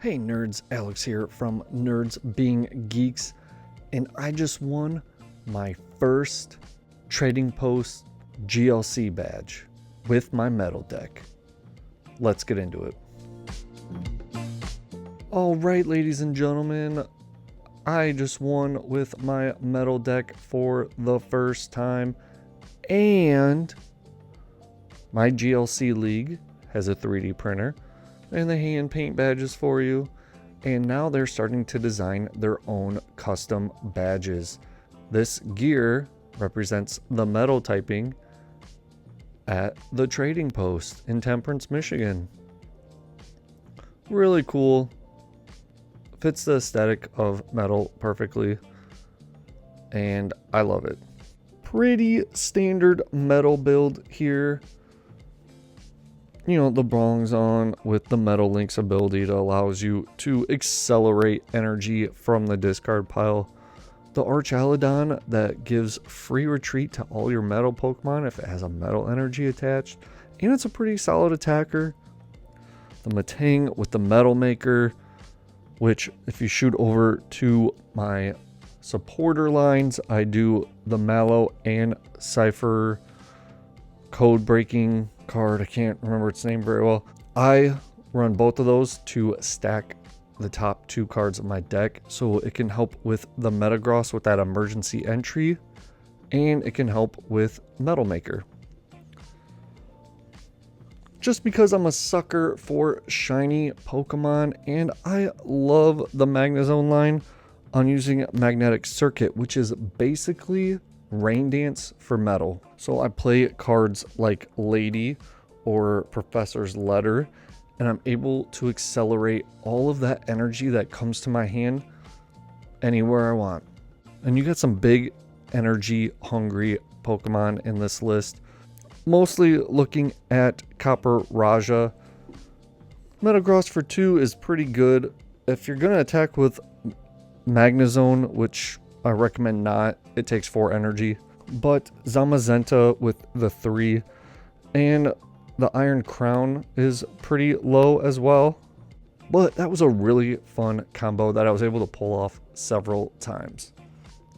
Hey nerds, Alex here from Nerds Being Geeks, and I just won my first Trading Post GLC badge with my metal deck. Let's get into it. Alright, ladies and gentlemen, I just won with my metal deck for the first time, and my GLC League has a 3D printer and they hand paint badges for you, and now they're starting to design their own custom badges. This gear represents the metal typing at the Trading Post in Temperance, Michigan. Really cool. Fits the aesthetic of metal perfectly, and I love it. Pretty standard metal build here. You know, the bronze on with the Metal Link's ability that allows you to accelerate energy from the discard pile. The Archaludon that gives free retreat to all your metal Pokemon if it has a metal energy attached. And it's a pretty solid attacker. The Matang with the Metal Maker, which if you shoot over to my supporter lines, I do the Mallow and Cypher code breaking card. I can't remember its name very well. I run both of those to stack the top two cards of my deck so it can help with the Metagross with that emergency entry, and it can help with Metal Maker. Just because I'm a sucker for shiny Pokemon, and I love the Magnezone line, I'm using Magnetic Circuit, which is basically Rain Dance for metal. So I play cards like Lady or Professor's Letter, and I'm able to accelerate all of that energy that comes to my hand anywhere I want. And you got some big energy hungry Pokemon in this list. Mostly looking at Copper Raja. Metagross for 2 is pretty good. If you're going to attack with Magnezone, which I recommend not, it takes 4 energy. But Zamazenta with the 3 and the Iron Crown is pretty low as well. But that was a really fun combo that I was able to pull off several times.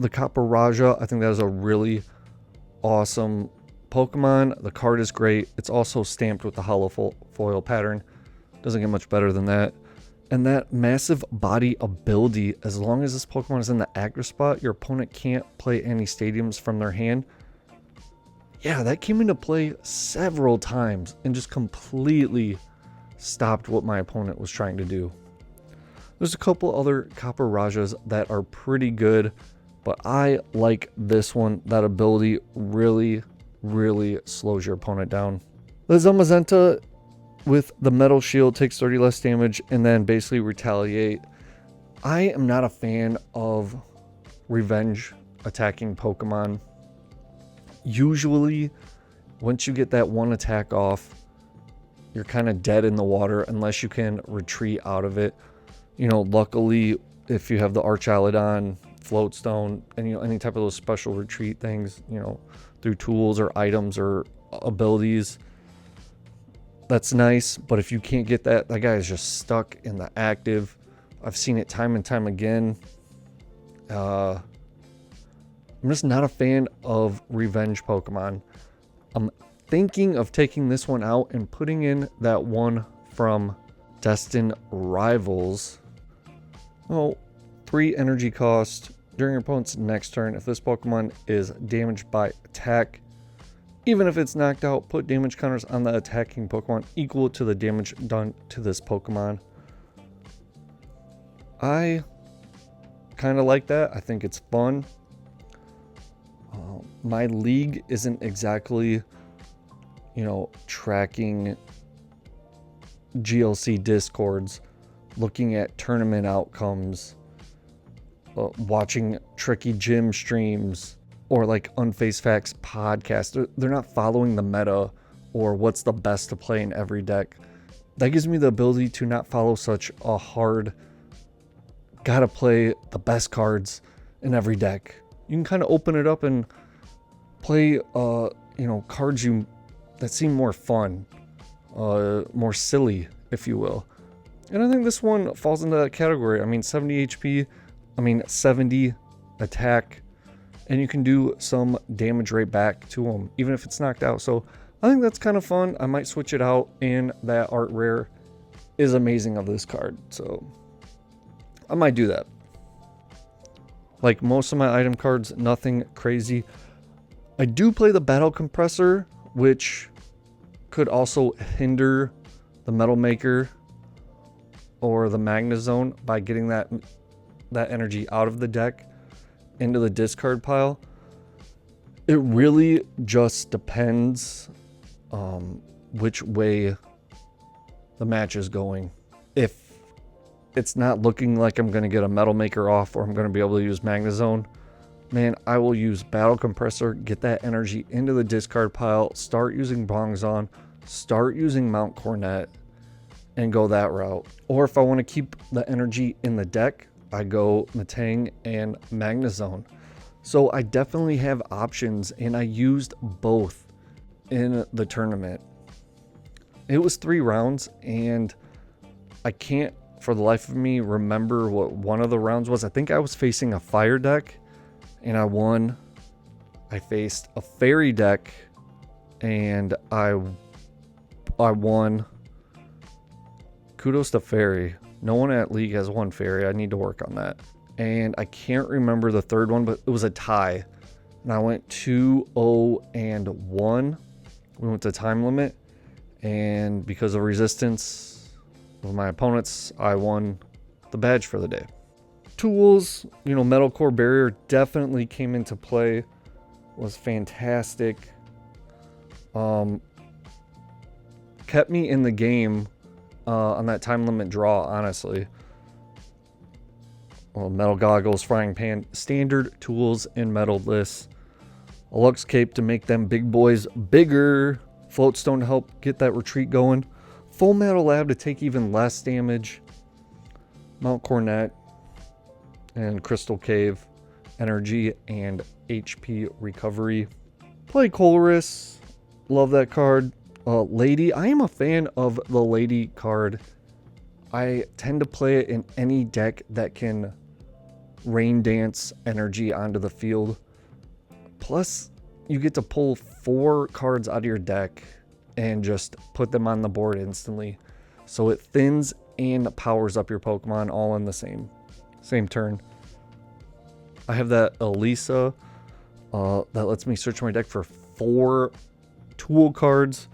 The Copper Raja, I think that is a really awesome Pokemon. The card is great. It's also stamped with the hollow foil pattern. Doesn't get much better than that. And that massive body ability, as long as this Pokemon is in the active spot, your opponent can't play any stadiums from their hand. Yeah, that came into play several times and just completely stopped what my opponent was trying to do. There's a couple other Copper Rajas that are pretty good, but I like this one. That ability really slows your opponent down. The Zamazenta with the Metal Shield takes 30 less damage and then basically retaliate. I am not a fan of revenge attacking Pokemon. Usually, once you get that one attack off, you're kind of dead in the water unless you can retreat out of it. You know, luckily, if you have the Archaludon, Floatstone, and you know, any type of those special retreat things, you know, through tools or items or abilities, that's nice. But if you can't get that guy is just stuck in the active. I've seen it time and time again. I'm just not a fan of revenge Pokemon. I'm thinking of taking this one out and putting in that one from Destined Rivals. Oh, 3 energy cost during your opponent's next turn. If this Pokemon is damaged by attack, even if it's knocked out, put damage counters on the attacking Pokemon equal to the damage done to this Pokemon. I kind of like that. I think it's fun. My league isn't exactly, you know, tracking GLC discords, looking at tournament outcomes, watching Tricky Gym streams, or like Unfaced Facts podcast. They're not following the meta or what's the best to play in every deck. That gives me the ability to not follow such a hard, gotta play the best cards in every deck. You can kind of open it up and play, you know, cards that seem more fun, more silly, if you will. And I think this one falls into that category. I mean, 70 HP, 70 attack, and you can do some damage right back to him, even if it's knocked out. So I think that's kind of fun. I might switch it out, and that art rare is amazing of this card. So I might do that. Like most of my item cards, nothing crazy. I do play the battle compressor, which could also hinder the metal maker or the magnezone by getting that energy out of the deck into the discard pile. It really just depends which way the match is going. If it's not looking like I'm going to get a metal maker off or I'm going to be able to use magnezone, man, I will use battle compressor, get that energy into the discard pile, start using Bongzon, start using Mount Cornet, and go that route. Or if I want to keep the energy in the deck, I go Matang and Magnezone. So I definitely have options, and I used both in the tournament. It was 3 rounds, and I can't for the life of me remember what one of the rounds was. I think I was facing a fire deck and I won. I faced a fairy deck and I won. Kudos to fairy. No one at League has won fairy. I need to work on that. And I can't remember the third one, but it was a tie. And I went 2-0-1. We went to time limit. And because of resistance with my opponents, I won the badge for the day. Tools, metal core barrier definitely came into play. Was fantastic. Kept me in the game on that time limit draw, honestly. Well, metal goggles, frying pan, standard tools in metal lists. A Lux Cape to make them big boys bigger. Floatstone to help get that retreat going. Full Metal Lab to take even less damage. Mount Cornet and Crystal Cave. Energy and HP recovery. Play Colress. Love that card. Lady. I am a fan of the Lady card. I tend to play it in any deck that can rain dance energy onto the field. Plus, you get to pull 4 cards out of your deck and just put them on the board instantly. So it thins and powers up your Pokemon all in the same turn. I have that Elisa that lets me search my deck for 4 tool cards.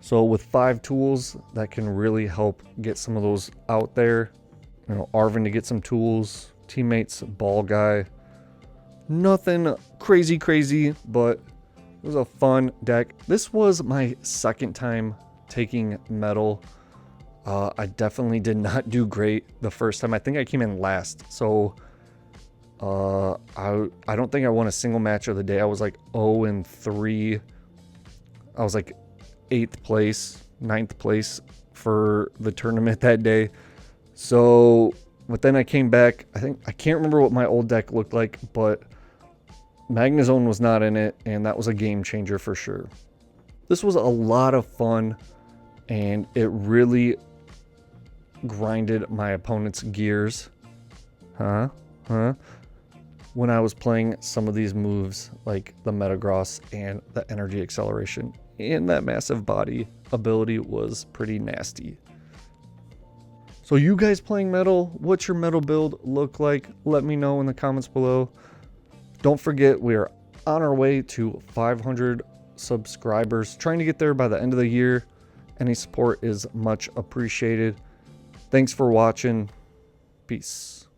So with 5 tools, that can really help get some of those out there. Arvin to get some tools. Teammates, Ball Guy. Nothing crazy, but it was a fun deck. This was my second time taking metal. I definitely did not do great the first time. I think I came in last. So I don't think I won a single match of the day. I was like 0-3. I was like 8th place, 9th place for the tournament that day. So, but then I came back. I can't remember what my old deck looked like, but Magnezone was not in it, and that was a game changer for sure. This was a lot of fun, and it really grinded my opponent's gears. When I was playing some of these moves, like the Metagross and the Energy Acceleration, and that Massive Body ability was pretty nasty. So you guys playing metal, what's your metal build look like? Let me know in the comments below. Don't forget, we are on our way to 500 subscribers. Trying to get there by the end of the year. Any support is much appreciated. Thanks for watching. Peace.